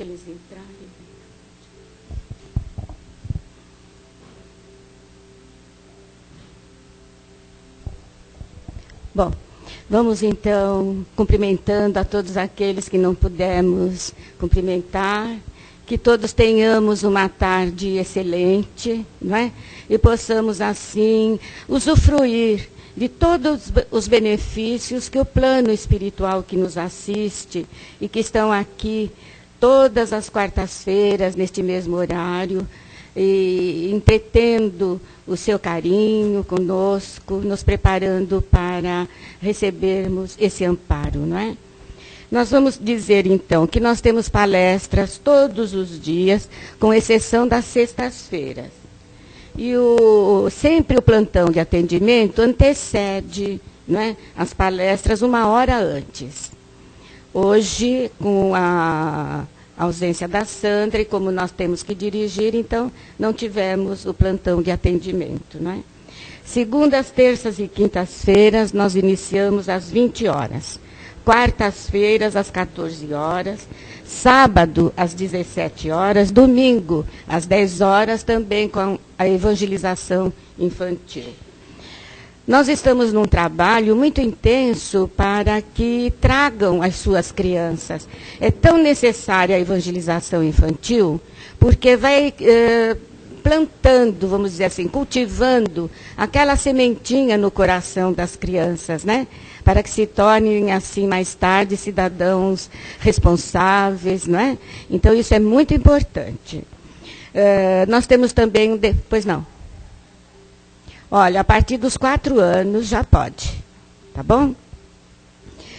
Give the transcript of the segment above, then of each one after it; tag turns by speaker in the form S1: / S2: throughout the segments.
S1: deixa eles entrarem. Bom, vamos então cumprimentando a todos aqueles que não pudemos cumprimentar, que todos tenhamos uma tarde excelente, não é? E possamos assim usufruir de todos os benefícios que o plano espiritual que nos assiste e que estão aqui todas as quartas-feiras, neste mesmo horário, e entretendo o seu carinho conosco, nos preparando para recebermos esse amparo, não é? Nós vamos dizer, então, que nós temos palestras todos os dias, com exceção das sextas-feiras. E sempre o plantão de atendimento antecede, não é, as palestras 1 hora antes. Hoje, com a ausência da Sandra, e como nós temos que dirigir, então não tivemos o plantão de atendimento, não é? Segundas, terças e quintas-feiras nós iniciamos às 20 horas. Quartas-feiras às 14 horas, sábado às 17 horas, domingo às 10 horas, também com a evangelização infantil. Nós estamos num trabalho muito intenso para que tragam as suas crianças. É tão necessária a evangelização infantil, porque vai plantando, vamos dizer assim, cultivando aquela sementinha no coração das crianças, né? Para que se tornem, assim, mais tarde, cidadãos responsáveis, não é? Então, isso é muito importante. Nós temos também... Pois não. Olha, a partir dos 4 anos já pode, tá bom?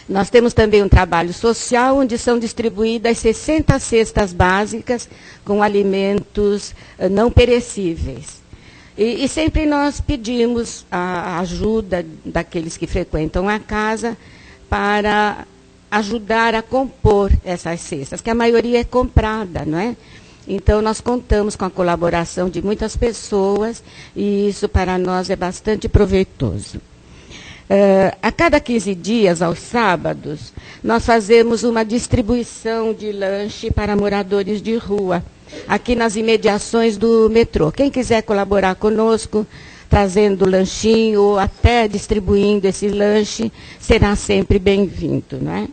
S1: Nós temos também um trabalho social, onde são distribuídas 60 cestas básicas com alimentos não perecíveis. E sempre nós pedimos a ajuda daqueles que frequentam a casa para ajudar a compor essas cestas, que a maioria é comprada, não é? Então, nós contamos com a colaboração de muitas pessoas e isso para nós é bastante proveitoso. A cada 15 dias, aos sábados, nós fazemos uma distribuição de lanche para moradores de rua, aqui nas imediações do metrô. Quem quiser colaborar conosco, trazendo lanchinho ou até distribuindo esse lanche, será sempre bem-vindo, não é?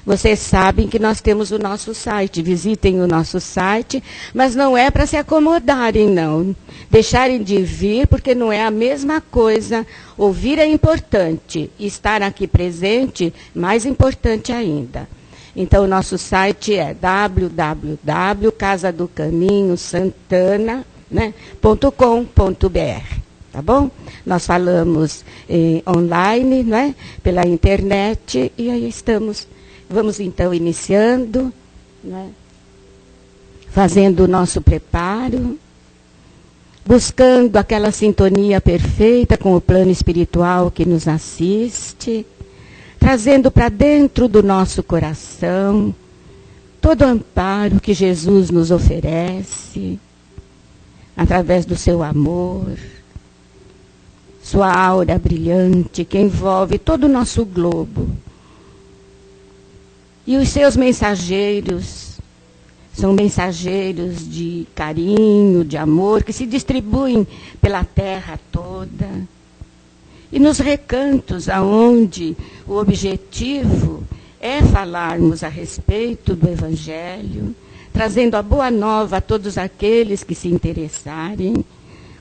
S1: Vocês sabem que nós temos o nosso site, visitem o nosso site, mas não é para se acomodarem, não. Deixarem de vir, porque não é a mesma coisa. Ouvir é importante, estar aqui presente, mais importante ainda. Então, o nosso site é www.casadocaminhosantana.com.br, tá bom? Nós falamos online, não é? Pela internet, e aí estamos... Vamos, então, iniciando, né? Fazendo o nosso preparo, buscando aquela sintonia perfeita com o plano espiritual que nos assiste, trazendo para dentro do nosso coração todo o amparo que Jesus nos oferece, através do seu amor, sua aura brilhante que envolve todo o nosso globo. E os seus mensageiros são mensageiros de carinho, de amor, que se distribuem pela terra toda. E nos recantos, aonde o objetivo é falarmos a respeito do Evangelho, trazendo a boa nova a todos aqueles que se interessarem,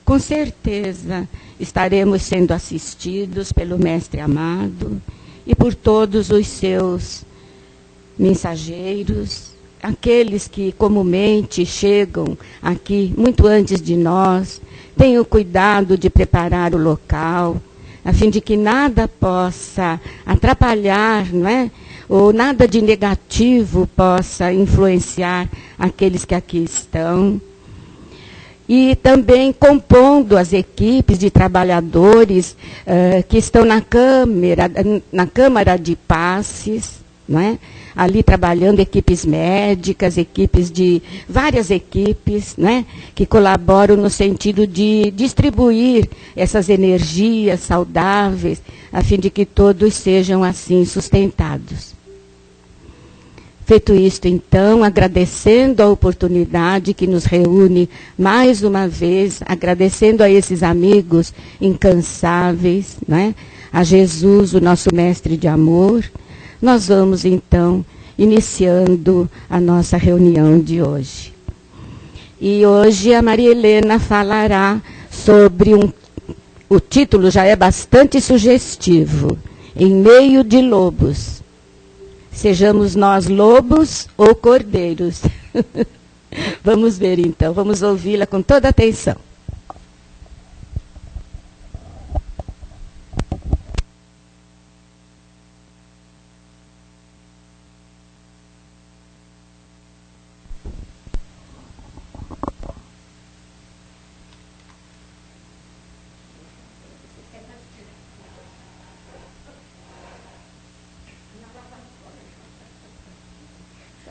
S1: com certeza estaremos sendo assistidos pelo Mestre amado e por todos os seus mensageiros, aqueles que comumente chegam aqui muito antes de nós, tenham cuidado de preparar o local, a fim de que nada possa atrapalhar, não é? Ou nada de negativo possa influenciar aqueles que aqui estão. E também compondo as equipes de trabalhadores que estão na Câmara de Passes, não é? Ali trabalhando equipes médicas, várias equipes, né, que colaboram no sentido de distribuir essas energias saudáveis, a fim de que todos sejam assim sustentados. Feito isto, então, agradecendo a oportunidade que nos reúne mais uma vez, agradecendo a esses amigos incansáveis, né? A Jesus, o nosso mestre de amor, nós vamos, então, iniciando a nossa reunião de hoje. E hoje a Maria Helena falará sobre o título já é bastante sugestivo, Em Meio de Lobos. Sejamos nós lobos ou cordeiros. Vamos ver então, vamos ouvi-la com toda atenção.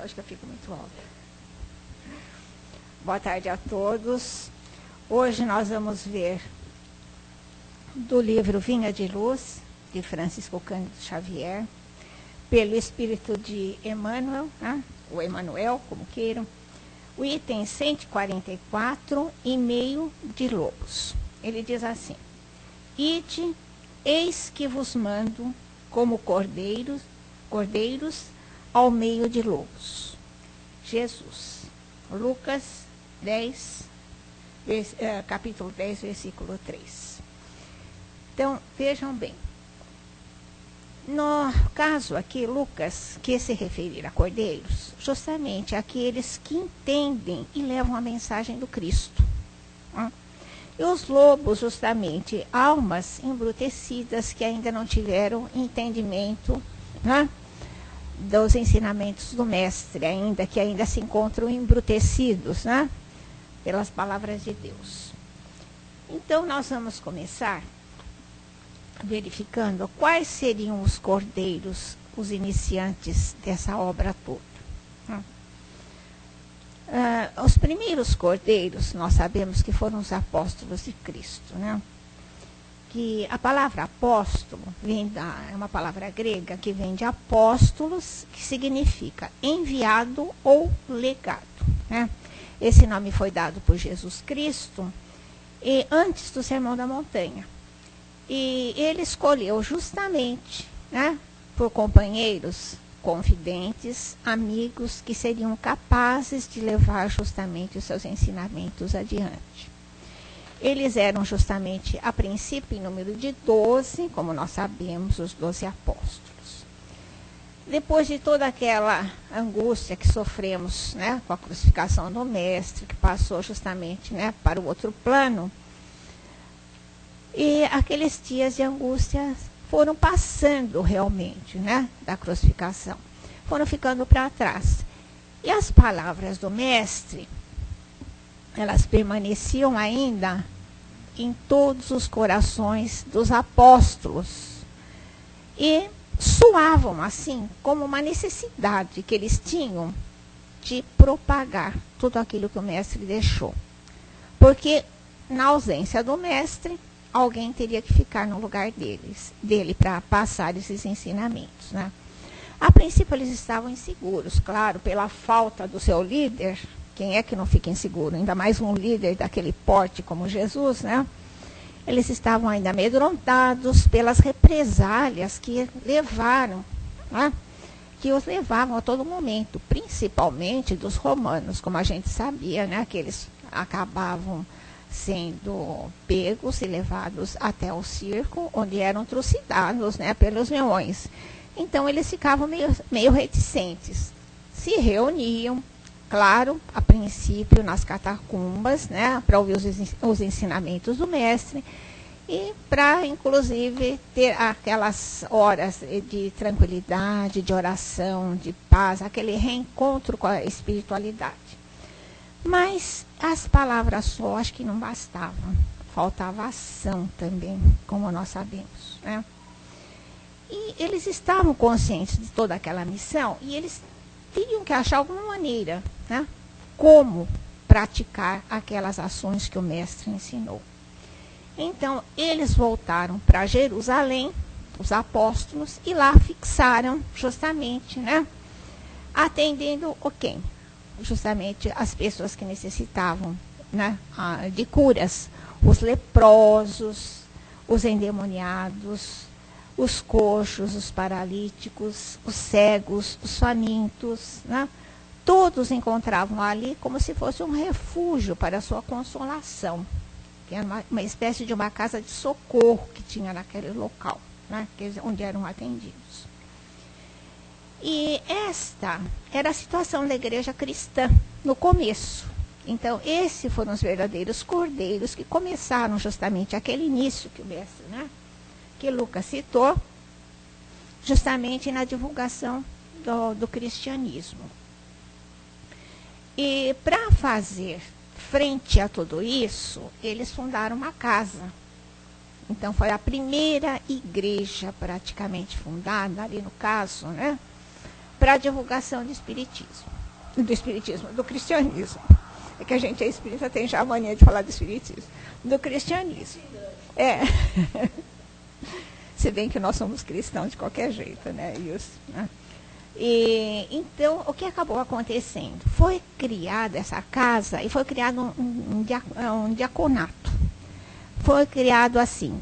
S2: Acho que eu fico muito alta. Boa tarde a todos. Hoje nós vamos ver do livro Vinha de Luz, de Francisco Cândido Xavier, pelo espírito de Emmanuel, né? Ou Emanuel, como queiram, o item 144, Em Meio de Lobos. Ele diz assim: Ide, eis que vos mando como cordeiros ao meio de lobos. Jesus. Lucas 10, capítulo 10, versículo 3. Então, vejam bem. No caso aqui, Lucas quis se referir a cordeiros, justamente aqueles que entendem e levam a mensagem do Cristo. E os lobos, justamente, almas embrutecidas que ainda não tiveram entendimento, né, dos ensinamentos do Mestre, que ainda se encontram embrutecidos, né, pelas palavras de Deus. Então, nós vamos começar verificando quais seriam os cordeiros, os iniciantes dessa obra toda. Os primeiros cordeiros, nós sabemos que foram os apóstolos de Cristo, né? Que a palavra apóstolo é uma palavra grega que vem de apóstolos, que significa enviado ou legado, né? Esse nome foi dado por Jesus Cristo antes do Sermão da Montanha. E ele escolheu justamente, né, por companheiros, confidentes, amigos que seriam capazes de levar justamente os seus ensinamentos adiante. Eles eram justamente, a princípio, em número de 12, como nós sabemos, os 12 apóstolos. Depois de toda aquela angústia que sofremos, né, com a crucificação do Mestre, que passou justamente, né, para o outro plano, e aqueles dias de angústia foram passando realmente, né, da crucificação. Foram ficando para trás. E as palavras do Mestre, elas permaneciam ainda em todos os corações dos apóstolos. E soavam assim como uma necessidade que eles tinham de propagar tudo aquilo que o Mestre deixou. Porque na ausência do Mestre, alguém teria que ficar no lugar dele para passar esses ensinamentos, né? A princípio eles estavam inseguros, claro, pela falta do seu líder. Quem é que não fica inseguro? Ainda mais um líder daquele porte como Jesus, né? Eles estavam ainda amedrontados pelas represálias que levaram, né? Que os levavam a todo momento, principalmente dos romanos, como a gente sabia, né? Que eles acabavam sendo pegos e levados até o circo, onde eram trucidados, né, pelos leões. Então, eles ficavam meio reticentes. Se reuniam, claro, a princípio nas catacumbas, né, para ouvir os ensinamentos do Mestre e para, inclusive, ter aquelas horas de tranquilidade, de oração, de paz, aquele reencontro com a espiritualidade. Mas as palavras só acho que não bastavam. Faltava ação também, como nós sabemos, né? E eles estavam conscientes de toda aquela missão e eles tinham que achar alguma maneira, né, como praticar aquelas ações que o Mestre ensinou. Então, eles voltaram para Jerusalém, os apóstolos, e lá fixaram justamente, né, atendendo quem? Justamente as pessoas que necessitavam, né, de curas, os leprosos, os endemoniados, os coxos, os paralíticos, os cegos, os famintos, né? Todos encontravam ali como se fosse um refúgio para a sua consolação, que era uma espécie de uma casa de socorro que tinha naquele local, né, onde eram atendidos. E esta era a situação da igreja cristã no começo. Então, esses foram os verdadeiros cordeiros que começaram justamente aquele início que o mestre, né, que Lucas citou, justamente na divulgação do cristianismo. E para fazer frente a tudo isso, eles fundaram uma casa. Então, foi a primeira igreja praticamente fundada, ali no caso, né, para a divulgação do espiritismo, do cristianismo. É que a gente é espírita, tem já a mania de falar do espiritismo, do cristianismo. É. Se bem que nós somos cristãos de qualquer jeito, né? Isso, né? E, então, o que acabou acontecendo? Foi criada essa casa e foi criado um diaconato. Foi criado assim,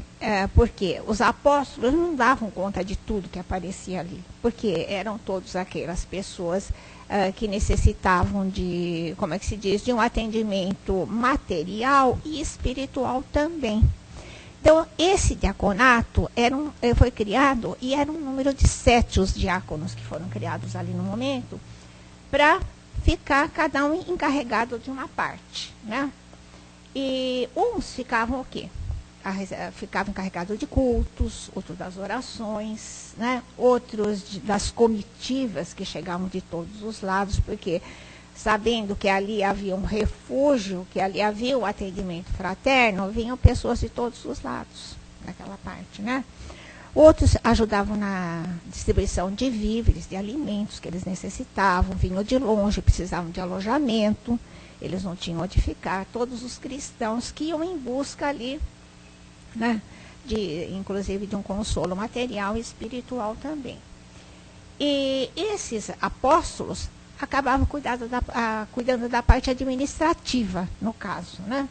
S2: porque os apóstolos não davam conta de tudo que aparecia ali, porque eram todas aquelas pessoas que necessitavam de, como é que se diz, de um atendimento material e espiritual também. Então, esse diaconato foi criado, e era um número de 7 os diáconos que foram criados ali no momento, para ficar cada um encarregado de uma parte, né? E uns ficavam o quê? Ficavam encarregados de cultos, outros das orações, né? Outros das comitivas que chegavam de todos os lados, porque sabendo que ali havia um refúgio, que ali havia um atendimento fraterno, vinham pessoas de todos os lados, naquela parte, né? Outros ajudavam na distribuição de víveres, de alimentos que eles necessitavam, vinham de longe, precisavam de alojamento, eles não tinham onde ficar. Todos os cristãos que iam em busca ali, né, inclusive de um consolo material e espiritual também. E esses apóstolos acabavam cuidando da parte administrativa, no caso, né?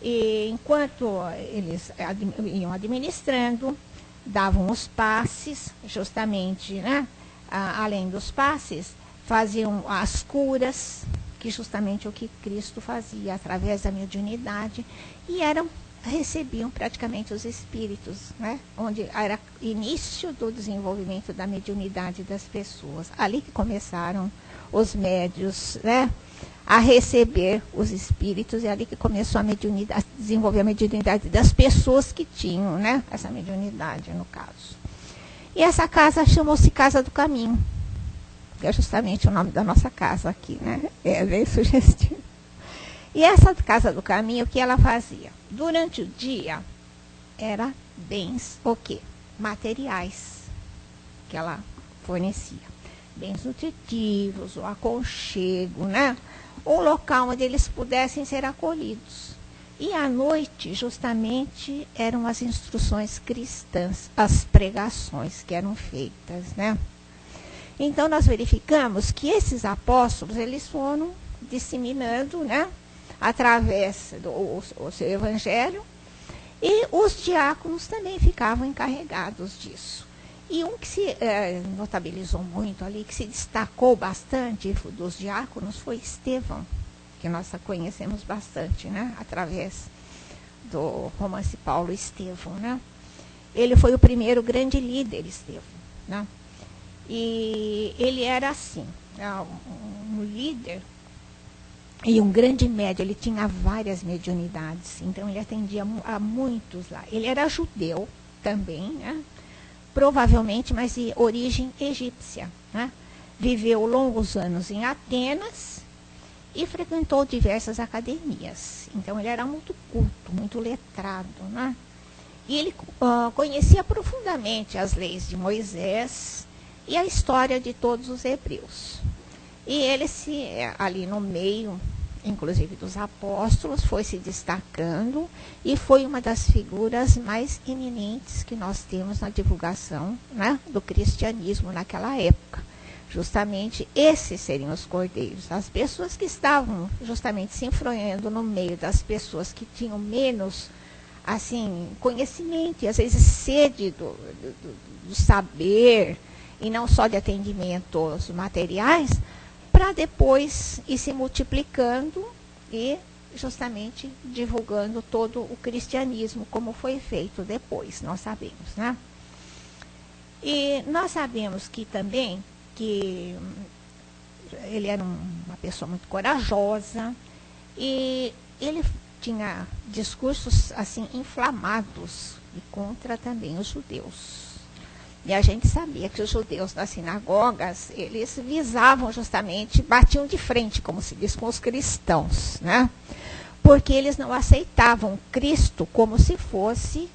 S2: E enquanto eles iam administrando, davam os passes, justamente, né? Além dos passes, faziam as curas, que justamente o que Cristo fazia através da mediunidade, e recebiam praticamente os espíritos, né? Onde era início do desenvolvimento da mediunidade das pessoas. Ali que começaram os médios, né, a receber os espíritos, e ali que começou a desenvolver a mediunidade das pessoas que tinham, né, essa mediunidade, no caso. E essa casa chamou-se Casa do Caminho, que é justamente o nome da nossa casa aqui, né? É bem sugestivo. E essa Casa do Caminho, o que ela fazia? Durante o dia, era bens, o quê? Materiais que ela fornecia. Bens nutritivos, o aconchego, né? Um local onde eles pudessem ser acolhidos. E à noite, justamente, eram as instruções cristãs, as pregações que eram feitas, né? Então, nós verificamos que esses apóstolos, eles foram disseminando, né, através do seu evangelho, e os diáconos também ficavam encarregados disso. E um que se notabilizou muito ali, que se destacou bastante dos diáconos, foi Estevão, que nós conhecemos bastante, né, através do romance Paulo Estevão, né? Ele foi o primeiro grande líder, Estevão, né? E ele era assim, um líder e um grande médium. Ele tinha várias mediunidades, então ele atendia a muitos lá. Ele era judeu também, né? Provavelmente, mas de origem egípcia, né? Viveu longos anos em Atenas e frequentou diversas academias. Então, ele era muito culto, muito letrado, né? E ele conhecia profundamente as leis de Moisés e a história de todos os hebreus. E ele, ali no meio, inclusive dos apóstolos, foi se destacando e foi uma das figuras mais eminentes que nós temos na divulgação, né, do cristianismo naquela época. Justamente esses seriam os cordeiros, as pessoas que estavam justamente se enfronhando no meio das pessoas que tinham menos assim conhecimento e às vezes sede do saber, e não só de atendimentos materiais, para depois ir se multiplicando e justamente divulgando todo o cristianismo, como foi feito depois, nós sabemos, né? E nós sabemos que também que ele era uma pessoa muito corajosa e ele tinha discursos assim inflamados e contra também os judeus. E a gente sabia que os judeus das sinagogas, eles visavam justamente, batiam de frente, como se diz, com os cristãos, né? Porque eles não aceitavam Cristo como se fosse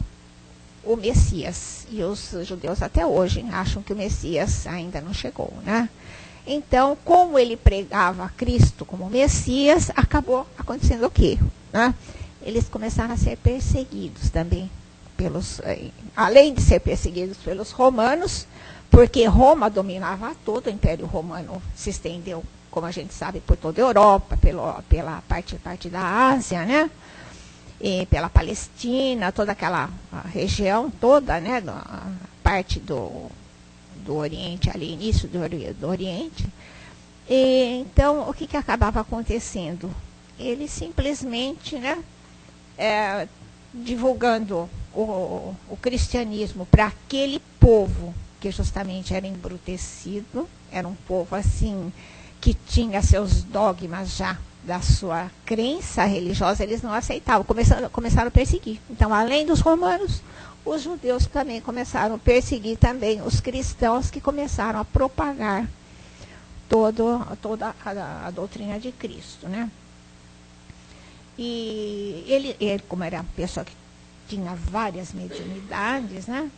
S2: o Messias. E os judeus até hoje acham que o Messias ainda não chegou, né? Então, como ele pregava Cristo como Messias, acabou acontecendo o quê? Né? Eles começaram a ser perseguidos também, além de ser perseguidos pelos romanos, porque Roma dominava todo o Império Romano, se estendeu, como a gente sabe, por toda a Europa, pela parte da Ásia, né? E pela Palestina, toda aquela região toda, né? A parte do Oriente, ali, início do Oriente. E, então, o que acabava acontecendo? Ele simplesmente, né? Divulgando o cristianismo para aquele povo que justamente era embrutecido, era um povo assim que tinha seus dogmas já da sua crença religiosa, eles não aceitavam, começaram a perseguir. Então, além dos romanos, os judeus também começaram a perseguir também os cristãos que começaram a propagar toda a doutrina de Cristo, né? E ele, como era uma pessoa que tinha várias mediunidades, né?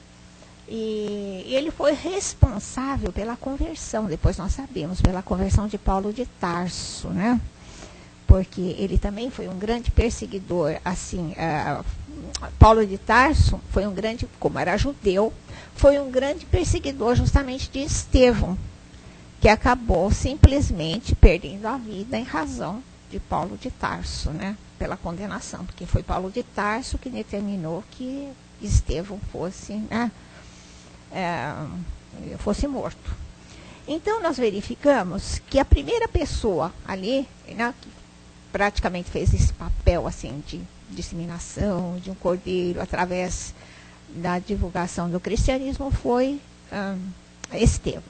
S2: E ele foi responsável pela conversão, depois nós sabemos, pela conversão de Paulo de Tarso, né? Porque ele também foi um grande perseguidor, assim, Paulo de Tarso foi um grande, como era judeu, foi um grande perseguidor justamente de Estevão, que acabou simplesmente perdendo a vida em razão de Paulo de Tarso, né? Pela condenação, porque foi Paulo de Tarso que determinou que Estevão fosse, né? Fosse morto. Então, nós verificamos que a primeira pessoa ali, né, que praticamente fez esse papel assim, de disseminação de um cordeiro através da divulgação do cristianismo foi Estevão.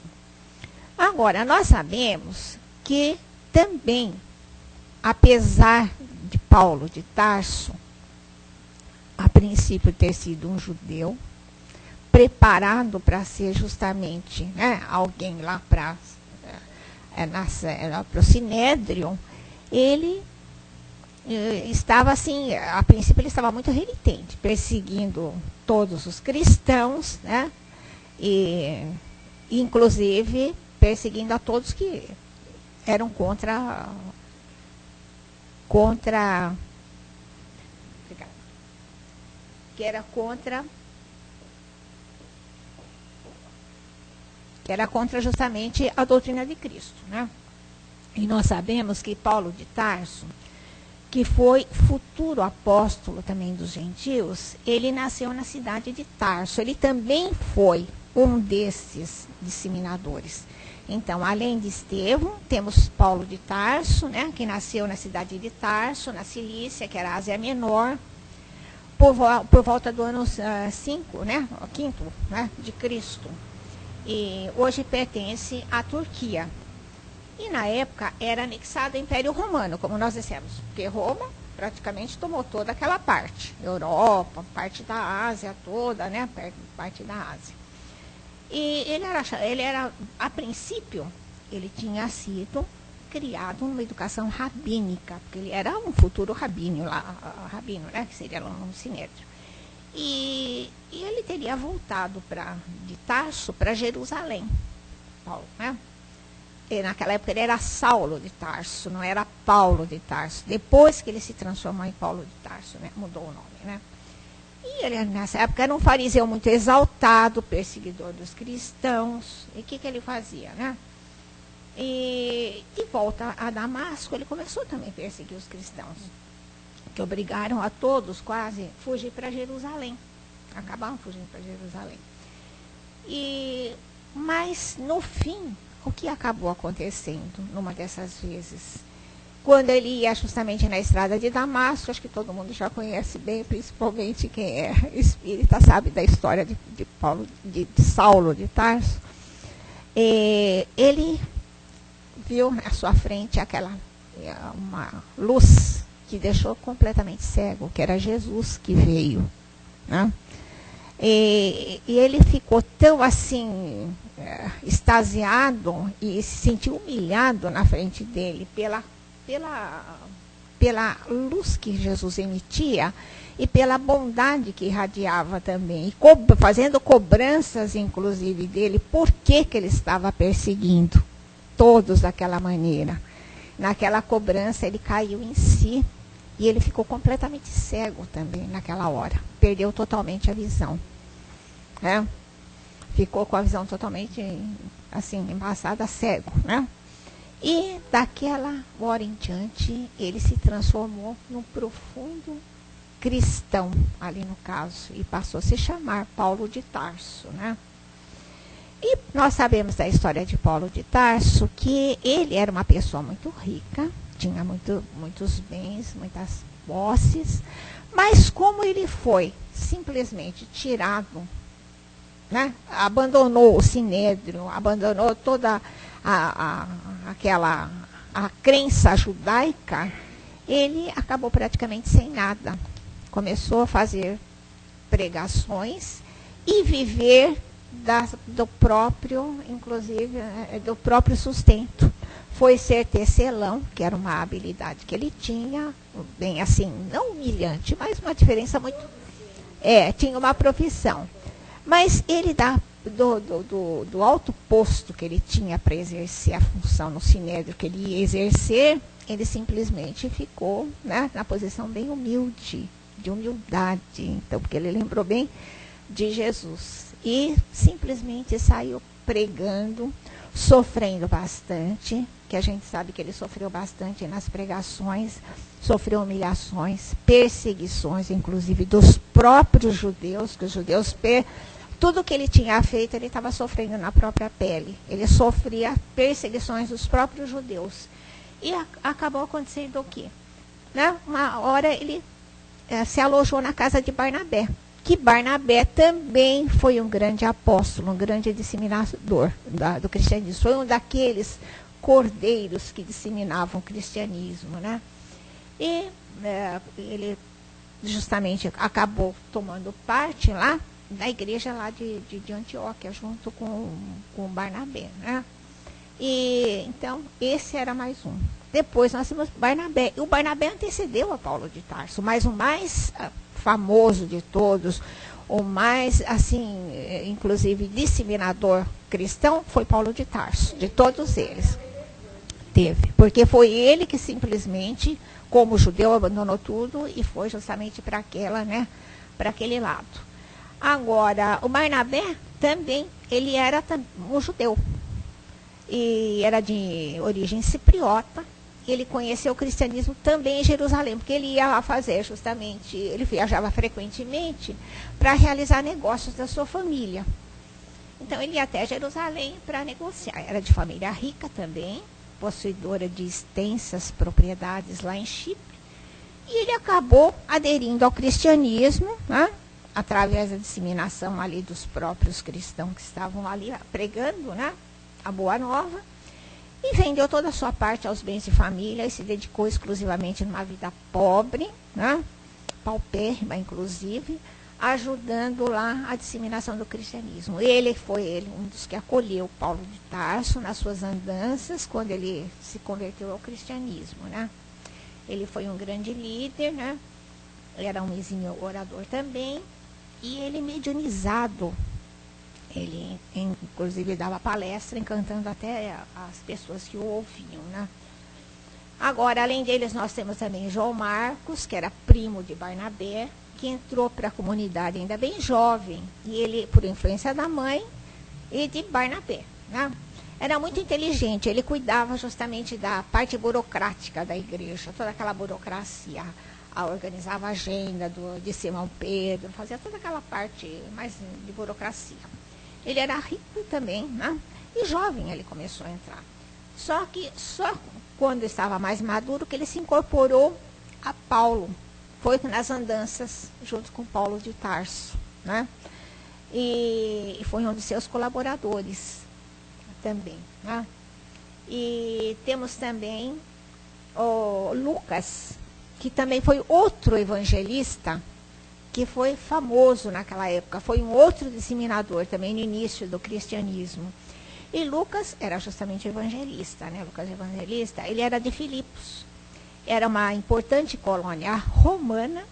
S2: Agora, nós sabemos que também, apesar de Paulo de Tarso, a princípio ter sido um judeu, preparado para ser justamente, né, alguém lá para o Sinédrio, ele estava assim, a princípio ele estava muito renitente, perseguindo todos os cristãos, né, e inclusive perseguindo a todos que eram contra justamente a doutrina de Cristo, né? E nós sabemos que Paulo de Tarso, que foi futuro apóstolo também dos gentios, ele nasceu na cidade de Tarso. Ele também foi um desses disseminadores. Então, além de Estevão, temos Paulo de Tarso, né, que nasceu na cidade de Tarso, na Cilícia, que era a Ásia Menor, por volta do ano 5, né, 5, né, de Cristo. E hoje pertence à Turquia. E na época era anexado ao Império Romano, como nós dissemos, porque Roma praticamente tomou toda aquela parte, Europa, parte da Ásia toda, né, parte da Ásia. E ele era, a princípio, ele tinha sido criado numa educação rabínica, porque ele era um futuro rabino, né, que seria lá no Sinédrio. E ele teria voltado de Tarso para Jerusalém, Paulo, né? E naquela época ele era Saulo de Tarso, não era Paulo de Tarso. Depois que ele se transformou em Paulo de Tarso, né? Mudou o nome, né? E ele, nessa época, era um fariseu muito exaltado, perseguidor dos cristãos. E o que ele fazia, né? E de volta a Damasco, ele começou também a perseguir os cristãos, que obrigaram a todos quase a fugir para Jerusalém. Acabaram fugindo para Jerusalém. Mas, no fim, o que acabou acontecendo numa dessas vezes? Quando ele ia justamente na estrada de Damasco, acho que todo mundo já conhece bem, principalmente quem é espírita, sabe da história de Saulo de Tarso. Ele viu na sua frente uma luz que deixou completamente cego, que era Jesus que veio, né? E ele ficou tão assim, extasiado e se sentiu humilhado na frente dele pela luz que Jesus emitia e pela bondade que irradiava também, e fazendo cobranças, inclusive, dele, por que ele estava perseguindo todos daquela maneira. Naquela cobrança, ele caiu em si e ele ficou completamente cego também naquela hora. Perdeu totalmente a visão. Né? Ficou com a visão totalmente, assim, embaçada, cego, né? E daquela hora em diante, ele se transformou num profundo cristão, ali no caso, e passou a se chamar Paulo de Tarso, né? E nós sabemos da história de Paulo de Tarso que ele era uma pessoa muito rica, tinha muitos bens, muitas posses, mas como ele foi simplesmente tirado, né? Abandonou o sinédrio, abandonou toda a crença judaica, ele acabou praticamente sem nada. Começou a fazer pregações e viver do próprio, inclusive, do próprio sustento. Foi ser tecelão, que era uma habilidade que ele tinha, bem assim, não humilhante, mas uma diferença muito... tinha uma profissão. Mas ele do alto posto que ele tinha para exercer a função no sinédrio que ele ia exercer, ele simplesmente ficou, né, na posição bem humilde, de humildade, então, porque ele lembrou bem de Jesus. E simplesmente saiu pregando, sofrendo bastante, que a gente sabe que ele sofreu bastante nas pregações, sofreu humilhações, perseguições, inclusive dos próprios judeus, que os judeus... Tudo que ele tinha feito, ele estava sofrendo na própria pele. Ele sofria perseguições dos próprios judeus. E acabou acontecendo o quê? Né? Uma hora ele se alojou na casa de Barnabé. Que Barnabé também foi um grande apóstolo, um grande disseminador do cristianismo. Foi um daqueles cordeiros que disseminavam o cristianismo, né? E ele justamente acabou tomando parte lá da igreja lá de Antioquia, junto com Barnabé, né? E então, esse era mais um. Depois nós temos Barnabé. E o Barnabé antecedeu a Paulo de Tarso, mas o mais famoso de todos, o mais, assim, inclusive disseminador cristão, foi Paulo de Tarso, de todos eles. Teve, porque foi ele que simplesmente, como judeu, abandonou tudo e foi justamente para aquele lado. Agora, o Barnabé também, ele era um judeu. E era de origem cipriota. Ele conheceu o cristianismo também em Jerusalém, porque ele ia lá fazer justamente, ele viajava frequentemente para realizar negócios da sua família. Então, ele ia até Jerusalém para negociar. Era de família rica também, possuidora de extensas propriedades lá em Chipre. E ele acabou aderindo ao cristianismo, né? Através da disseminação ali dos próprios cristãos que estavam ali pregando, né, a boa nova, e vendeu toda a sua parte aos bens de família e se dedicou exclusivamente numa vida pobre, né, paupérrima inclusive, ajudando lá a disseminação do cristianismo. Ele foi um dos que acolheu Paulo de Tarso nas suas andanças, quando ele se converteu ao cristianismo, né. Ele foi um grande líder, né, era um exímio orador também. E ele mediunizado, ele inclusive dava palestra, encantando até as pessoas que o ouviam, né? Agora, além deles, nós temos também João Marcos, que era primo de Barnabé, que entrou para a comunidade ainda bem jovem, e ele, por influência da mãe e de Barnabé, né? era muito inteligente. Ele cuidava justamente da parte burocrática da igreja, toda aquela burocracia. Organizava a agenda de Simão Pedro, fazia toda aquela parte mais de burocracia. Ele era rico também, né? E jovem ele começou a entrar. Só que só quando estava mais maduro que ele se incorporou a Paulo. Foi nas andanças junto com Paulo de Tarso, né? E foi um dos seus colaboradores também, né? E temos também o Lucas, que também foi outro evangelista, que foi famoso naquela época, foi um outro disseminador também no início do cristianismo. E Lucas era justamente evangelista, né? Lucas evangelista, ele era de Filipos, era uma importante colônia romana,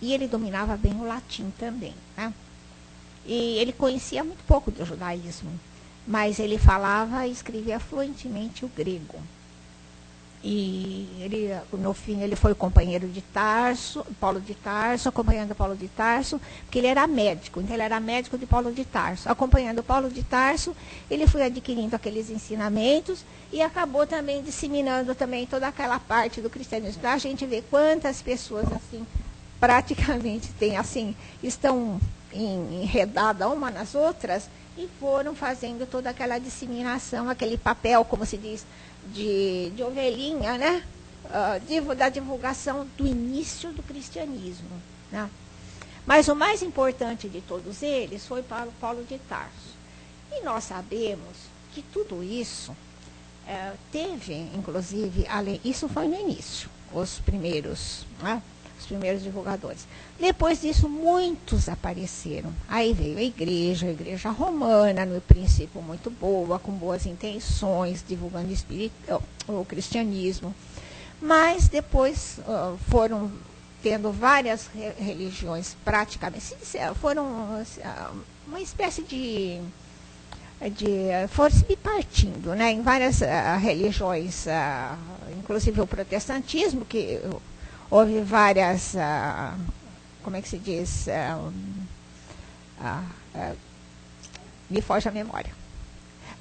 S2: e ele dominava bem o latim também, né? E ele conhecia muito pouco do judaísmo, mas ele falava e escrevia fluentemente o grego. E ele, no fim, ele foi o companheiro de Tarso, Paulo de Tarso, acompanhando Paulo de Tarso, porque ele era médico, então ele era médico de Paulo de Tarso. Acompanhando Paulo de Tarso, ele foi adquirindo aqueles ensinamentos e acabou também disseminando também toda aquela parte do cristianismo. Para a gente ver quantas pessoas, assim, praticamente têm, assim, estão enredadas uma nas outras e foram fazendo toda aquela disseminação, aquele papel, como se diz, de ovelhinha, né? Da divulgação do início do cristianismo, né? Mas o mais importante de todos eles foi Paulo de Tarso. E nós sabemos que tudo isso teve, inclusive, isso foi no início, os primeiros, né? Os primeiros divulgadores. Depois disso, muitos apareceram. Aí veio a igreja romana, no princípio muito boa, com boas intenções, divulgando o cristianismo. Mas depois foram tendo várias religiões praticamente, foram uma espécie foram se bipartindo, né, em várias religiões, inclusive o protestantismo, que houve várias, como é que se diz, me foge a memória,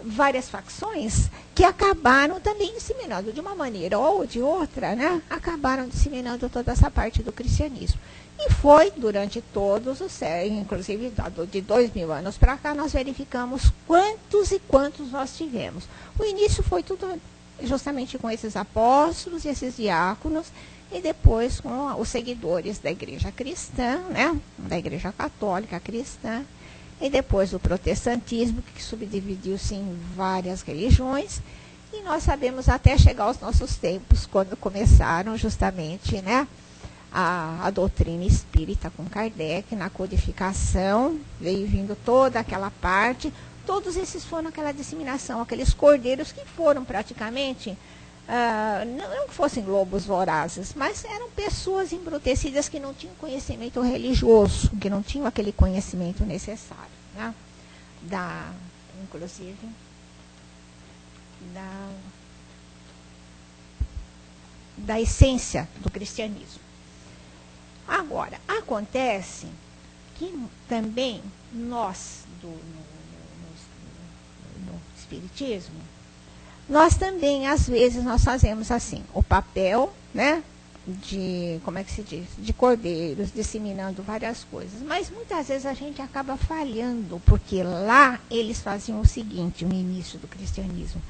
S2: várias facções que acabaram também disseminando de uma maneira ou de outra, né? Acabaram disseminando toda essa parte do cristianismo. E foi durante todos os séculos, inclusive de 2000 anos para cá, nós verificamos quantos e quantos nós tivemos. O início foi tudo justamente com esses apóstolos e esses diáconos, e depois com os seguidores da igreja cristã, né? Da igreja católica cristã, e depois o protestantismo, que subdividiu-se em várias religiões, e nós sabemos até chegar aos nossos tempos, quando começaram justamente, né, a doutrina espírita com Kardec, na codificação, veio vindo toda aquela parte, todos esses foram aquela disseminação, aqueles cordeiros que foram praticamente, não que fossem lobos vorazes, mas eram pessoas embrutecidas que não tinham conhecimento religioso, que não tinham aquele conhecimento necessário, né? Inclusive, da essência do cristianismo. Agora, acontece que também nós, no Espiritismo, nós também, às vezes, nós fazemos assim, o papel, né, como é que se diz, de cordeiros, disseminando várias coisas. Mas muitas vezes a gente acaba falhando, porque lá eles faziam o seguinte, no início do cristianismo.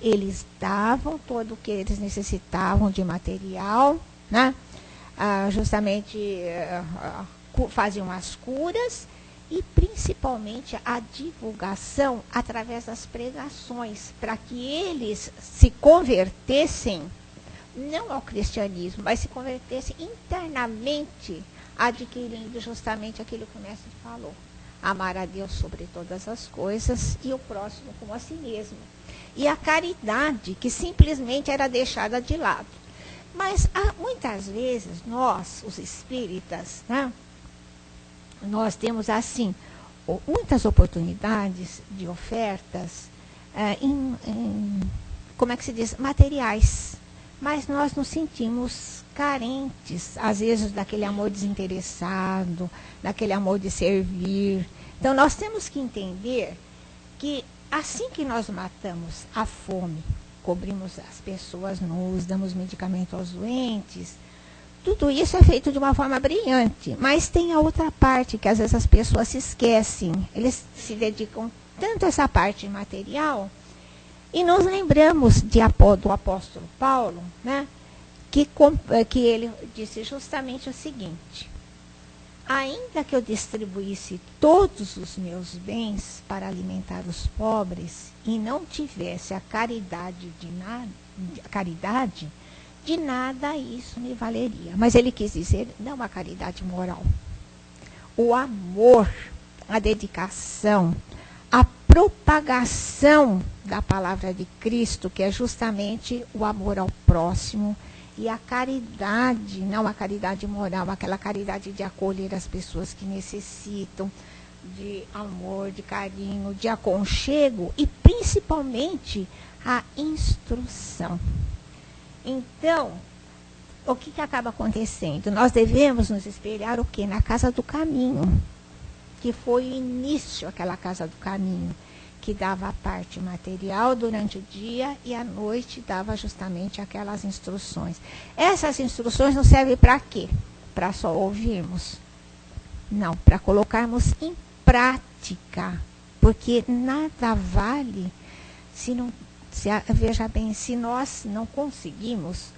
S2: Eles davam todo o que eles necessitavam de material, né, justamente faziam as curas, e principalmente a divulgação através das pregações, para que eles se convertessem, não ao cristianismo, mas se convertessem internamente, adquirindo justamente aquilo que o mestre falou: amar a Deus sobre todas as coisas e o próximo como a si mesmo. E a caridade, que simplesmente era deixada de lado. Mas muitas vezes nós, os espíritas, né, nós temos, assim, muitas oportunidades de ofertas como é que se diz, materiais. Mas nós nos sentimos carentes, às vezes, daquele amor desinteressado, daquele amor de servir. Então, nós temos que entender que assim que nós matamos a fome, cobrimos as pessoas nuas, damos medicamento aos doentes, tudo isso é feito de uma forma brilhante. Mas tem a outra parte que às vezes as pessoas se esquecem. Eles se dedicam tanto a essa parte material, e nos lembramos do apóstolo Paulo, né, que ele disse justamente o seguinte: ainda que eu distribuísse todos os meus bens para alimentar os pobres e não tivesse a caridade, de nada isso me valeria. Mas ele quis dizer não a caridade moral. O amor, a dedicação, a propagação da palavra de Cristo, que é justamente o amor ao próximo, e a caridade, não a caridade moral, aquela caridade de acolher as pessoas que necessitam de amor, de carinho, de aconchego e principalmente a instrução. Então, o que acaba acontecendo? Nós devemos nos espelhar o quê? Na casa do caminho, que foi o início, aquela casa do caminho, que dava a parte material durante o dia e à noite dava justamente aquelas instruções. Essas instruções não servem para quê? Para só ouvirmos? Não, para colocarmos em prática. Porque nada vale veja bem, se nós não conseguimos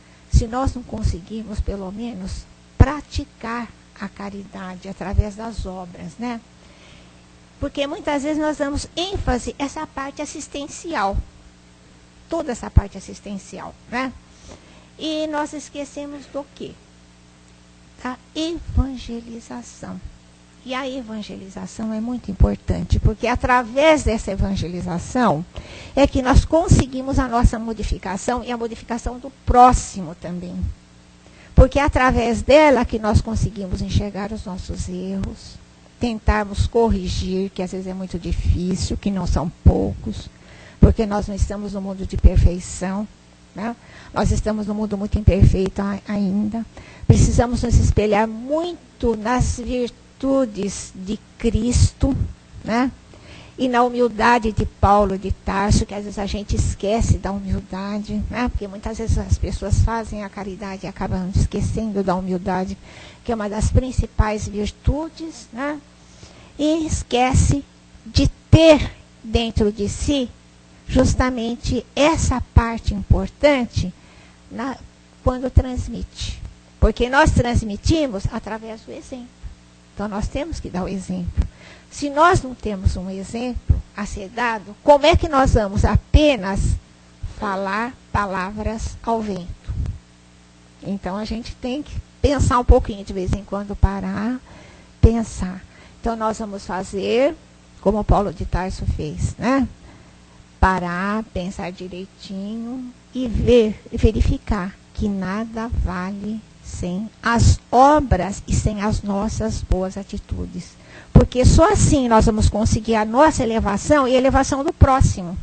S2: pelo menos praticar a caridade através das obras, né? Porque muitas vezes nós damos ênfase a essa parte assistencial. Toda essa parte assistencial, né? E nós esquecemos do quê? Da evangelização. E a evangelização é muito importante, porque através dessa evangelização é que nós conseguimos a nossa modificação e a modificação do próximo também. Porque é através dela que nós conseguimos enxergar os nossos erros, tentarmos corrigir, que às vezes é muito difícil, que não são poucos, porque nós não estamos no mundo de perfeição, né? Nós estamos num mundo muito imperfeito ainda. Precisamos nos espelhar muito nas virtudes de Cristo, né? E na humildade de Paulo de Tarso, que às vezes a gente esquece da humildade, né? Porque muitas vezes as pessoas fazem a caridade e acabam esquecendo da humildade, que é uma das principais virtudes, né? E esquece de ter dentro de si justamente essa parte importante quando transmite. Porque nós transmitimos através do exemplo. Então nós temos que dar o exemplo. Se nós não temos um exemplo a ser dado, como é que nós vamos apenas falar palavras ao vento? Então a gente tem que pensar um pouquinho de vez em quando, parar, pensar. Então nós vamos fazer como Paulo de Tarso fez, né? Parar, pensar direitinho e verificar que nada vale sem as obras e sem as nossas boas atitudes. Porque só assim nós vamos conseguir a nossa elevação e a elevação do próximo.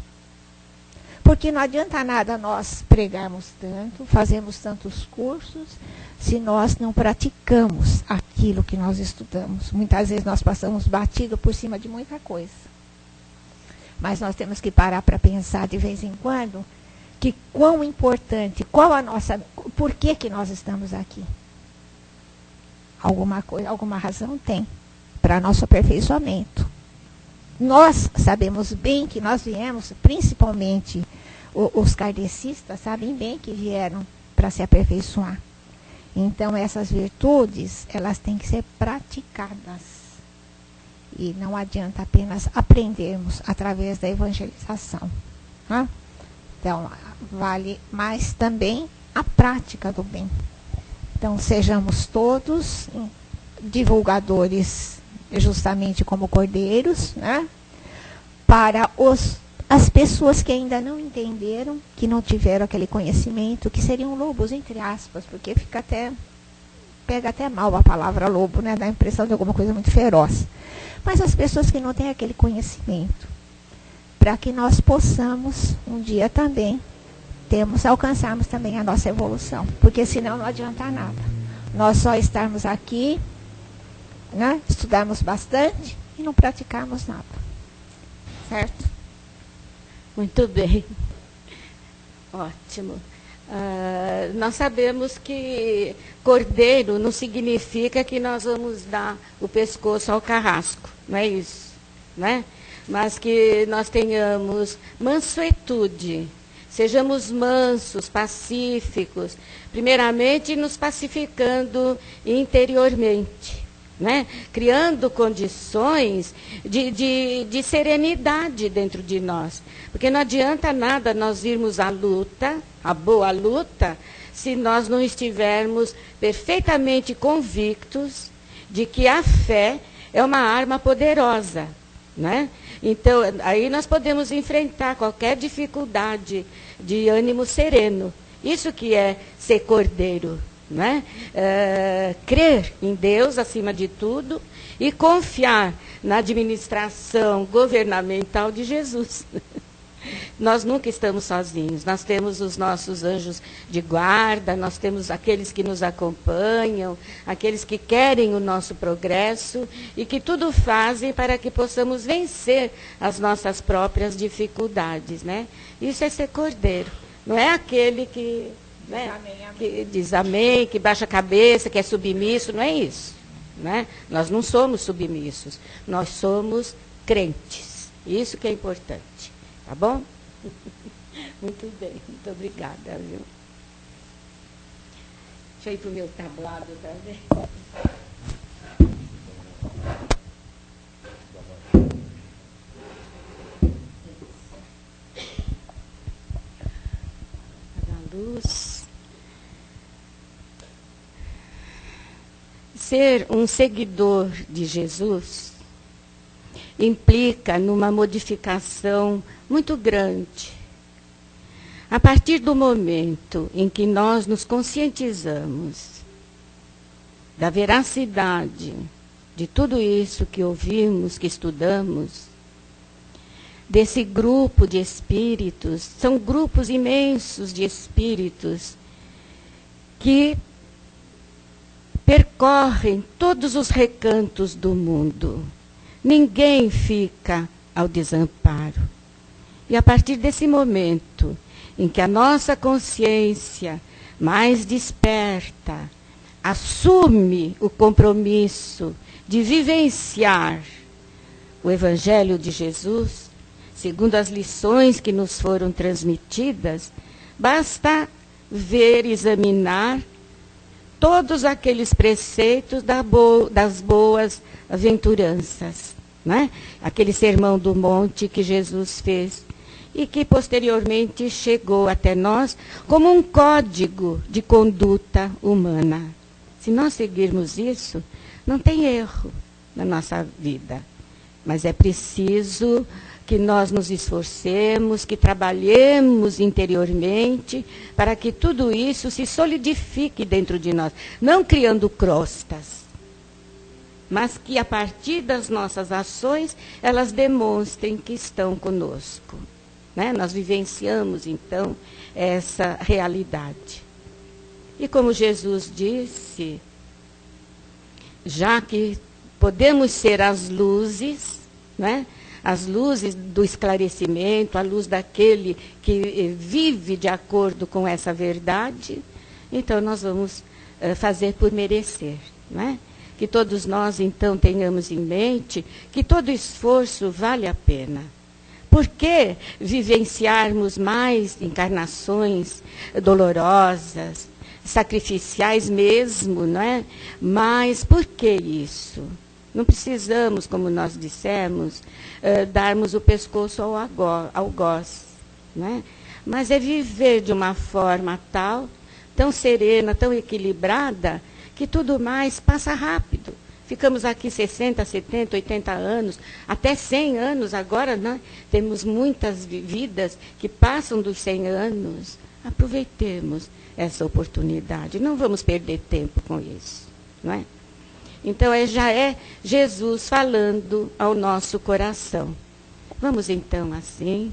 S2: Porque não adianta nada nós pregarmos tanto, fazermos tantos cursos, se nós não praticamos aquilo que nós estudamos. Muitas vezes nós passamos batido por cima de muita coisa. Mas nós temos que parar para pensar de vez em quando que quão importante, por que nós estamos aqui? Alguma razão tem para nosso aperfeiçoamento. Nós sabemos bem que nós viemos, principalmente os kardecistas sabem bem que vieram para se aperfeiçoar. Então essas virtudes, elas têm que ser praticadas. E não adianta apenas aprendermos através da evangelização. Né? Então, vale mais também a prática do bem. Então, sejamos todos divulgadores, justamente como cordeiros, né? Para as pessoas que ainda não entenderam, que não tiveram aquele conhecimento, que seriam lobos, entre aspas, porque pega até mal a palavra lobo, né? Dá a impressão de alguma coisa muito feroz. Mas as pessoas que não têm aquele conhecimento, para que nós possamos um dia também alcançarmos também a nossa evolução, porque senão não adianta nada. Nós só estarmos aqui, né, estudarmos bastante e não praticarmos nada. Certo?
S1: Muito bem. Ótimo. Nós sabemos que cordeiro não significa que nós vamos dar o pescoço ao carrasco, não é isso, né? Mas que nós tenhamos mansuetude, sejamos mansos, pacíficos, primeiramente nos pacificando interiormente, né? Criando condições de serenidade dentro de nós. Porque não adianta nada nós irmos à luta, a boa luta, se nós não estivermos perfeitamente convictos de que a fé é uma arma poderosa, né? Então, aí nós podemos enfrentar qualquer dificuldade de ânimo sereno. Isso que é ser cordeiro, né? Crer em Deus acima de tudo e confiar na administração governamental de Jesus. Nós nunca estamos sozinhos, nós temos os nossos anjos de guarda, nós temos aqueles que nos acompanham, aqueles que querem o nosso progresso e que tudo fazem para que possamos vencer as nossas próprias dificuldades, né? Isso é ser cordeiro, não é aquele que, né, que diz amém, que baixa a cabeça, que é submisso, não é isso, né? Nós não somos submissos, nós somos crentes, isso que é importante. Tá bom? Muito bem, muito obrigada, viu? Deixa eu ir para o meu tablado outra vez. A luz. Ser um seguidor de Jesus implica numa modificação muito grande. A partir do momento em que nós nos conscientizamos da veracidade de tudo isso que ouvimos, que estudamos, desse grupo de espíritos, são grupos imensos de espíritos que percorrem todos os recantos do mundo. Ninguém fica ao desamparo. E a partir desse momento em que a nossa consciência mais desperta assume o compromisso de vivenciar o Evangelho de Jesus, segundo as lições que nos foram transmitidas, basta ver, examinar todos aqueles preceitos das boas aventuranças, né? Aquele sermão do monte que Jesus fez e que posteriormente chegou até nós como um código de conduta humana. Se nós seguirmos isso, não tem erro na nossa vida, mas é preciso que nós nos esforcemos, que trabalhemos interiormente para que tudo isso se solidifique dentro de nós, não criando crostas, mas que a partir das nossas ações elas demonstrem que estão conosco, né? Nós vivenciamos então essa realidade. E como Jesus disse, já que podemos ser as luzes, né? As luzes do esclarecimento, a luz daquele que vive de acordo com essa verdade, então nós vamos fazer por merecer, né? Que todos nós, então, tenhamos em mente que todo esforço vale a pena. Por que vivenciarmos mais encarnações dolorosas, sacrificiais mesmo, não é? Mas por que isso? Não precisamos, como nós dissemos, darmos o pescoço ao algoz, né? Mas é viver de uma forma tal, tão serena, tão equilibrada, que tudo mais passa rápido. Ficamos aqui 60, 70, 80 anos, até 100 anos agora, né? Temos muitas vidas que passam dos 100 anos. Aproveitemos essa oportunidade, não vamos perder tempo com isso, não é? Então, já é Jesus falando ao nosso coração. Vamos então, assim,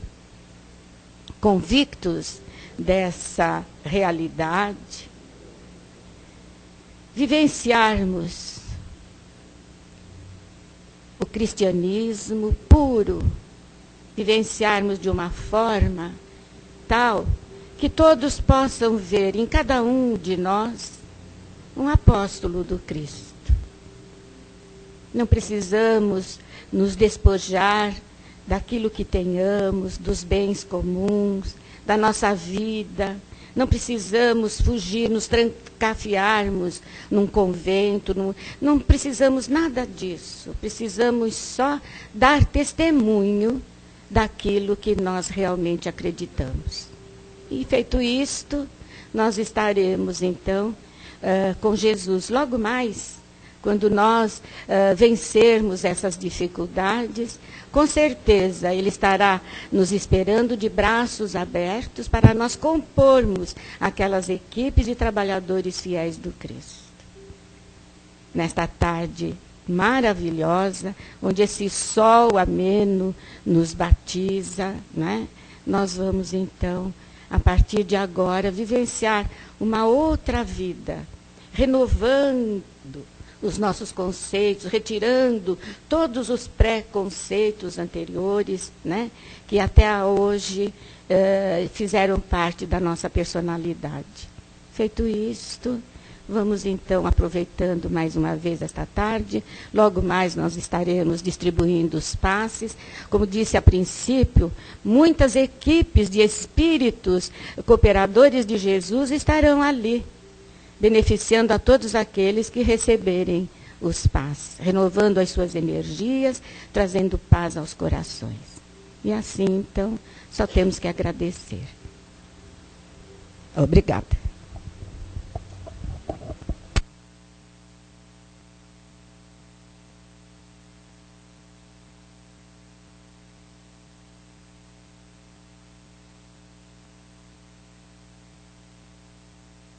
S1: convictos dessa realidade, vivenciarmos o cristianismo puro, vivenciarmos de uma forma tal que todos possam ver em cada um de nós um apóstolo do Cristo. Não precisamos nos despojar daquilo que tenhamos, dos bens comuns, da nossa vida. Não precisamos fugir, nos trancafiarmos num convento. Não precisamos nada disso. Precisamos só dar testemunho daquilo que nós realmente acreditamos. E feito isto, nós estaremos, então, com Jesus logo mais. Quando nós vencermos essas dificuldades, com certeza Ele estará nos esperando de braços abertos para nós compormos aquelas equipes de trabalhadores fiéis do Cristo. Nesta tarde maravilhosa, onde esse sol ameno nos batiza, né? Nós vamos então, a partir de agora, vivenciar uma outra vida, renovando os nossos conceitos, retirando todos os preconceitos anteriores, né, que até hoje fizeram parte da nossa personalidade. Feito isto, vamos então, aproveitando mais uma vez esta tarde, logo mais nós estaremos distribuindo os passes. Como disse a princípio, muitas equipes de espíritos cooperadores de Jesus estarão ali, beneficiando a todos aqueles que receberem os passes, renovando as suas energias, trazendo paz aos corações. E assim, então, só temos que agradecer. Obrigada.